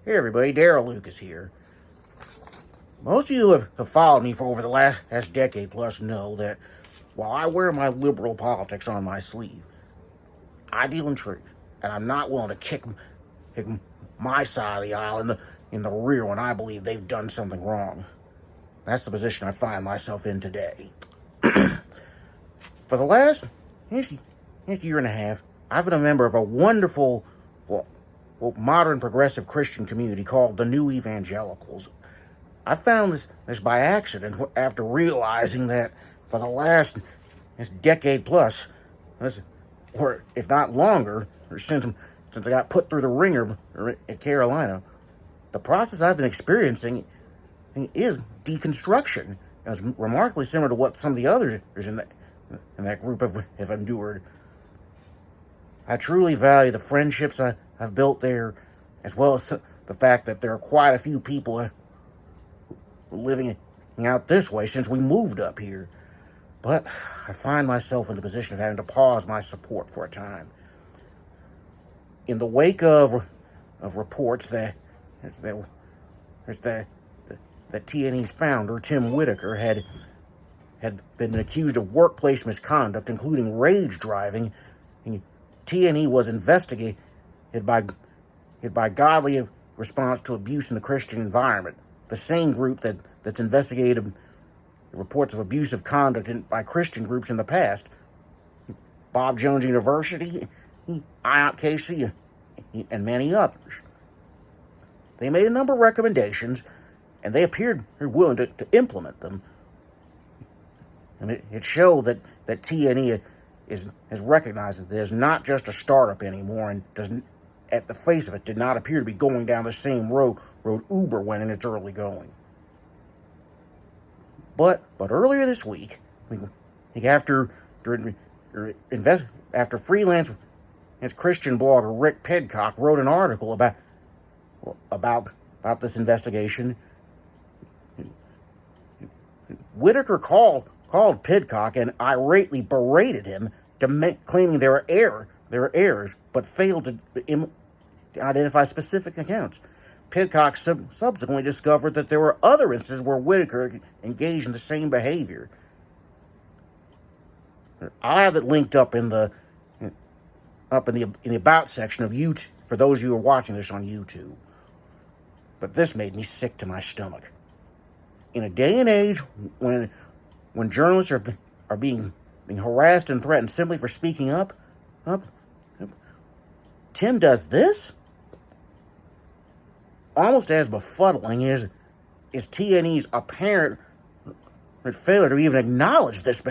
Hey everybody, Daryl Lucas here. Most of you have followed me for over the last decade plus know that while I wear my liberal politics on my sleeve, I deal in truth, and I'm not willing to kick my side of the aisle in the rear when I believe they've done something wrong. That's the position I find myself in today. For the last year and a half, I've been a member of a wonderful, modern progressive Christian community called the New Evangelicals. I found this by accident after realizing that for the last decade plus, or if not longer, or since I got put through the ringer at Carolina, the process I've been experiencing is deconstruction. It's remarkably similar to what some of the others in that group have endured. I truly value the friendships I've built there, as well as the fact that there are quite a few people living out this way since we moved up here. But I find myself in the position of having to pause my support for a time. In the wake of reports that T&E's founder, Tim Whitaker, had been accused of workplace misconduct, including rage driving, T&E was investigated by Godly Response to Abuse in the Christian Environment, the same group that's investigated reports of abusive conduct by Christian groups in the past. Bob Jones University, IOPKC, and many others. They made a number of recommendations, and they appeared willing to implement them. And it showed that T&E has recognized that it is not just a startup anymore, and doesn't, at the face of it, did not appear to be going down the same road Uber went in its early going. But earlier this week, after freelance Christian blogger Rick Pidcock wrote an article about this investigation, Whitaker called Pidcock and irately berated him, claiming there were errors, but failed to identify specific accounts. Pidcock subsequently discovered that there were other instances where Whitaker engaged in the same behavior. I have it linked up in the About section of YouTube for those of you who are watching this on YouTube. But this made me sick to my stomach. In a day and age when journalists are being harassed and threatened simply for speaking up, Tim does this? Almost as befuddling is T&E's apparent failure to even acknowledge this.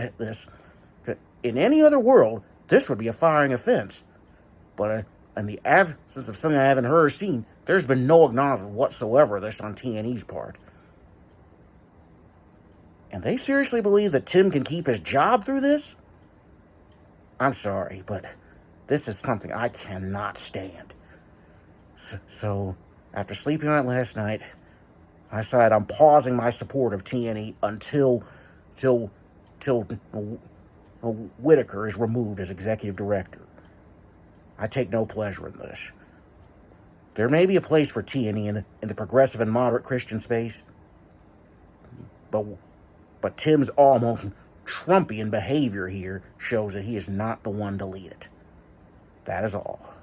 In any other world, this would be a firing offense. But in the absence of something I haven't heard or seen, there's been no acknowledgement whatsoever of this on T&E's part. And they seriously believe that Tim can keep his job through this? I'm sorry, but this is something I cannot stand. So after sleeping on it last night, I decided I'm pausing my support of T&E until Whitaker is removed as executive director. I take no pleasure in this. There may be a place for T&E in the progressive and moderate Christian space, but Tim's almost Trumpian behavior here shows that he is not the one to lead it. That is all.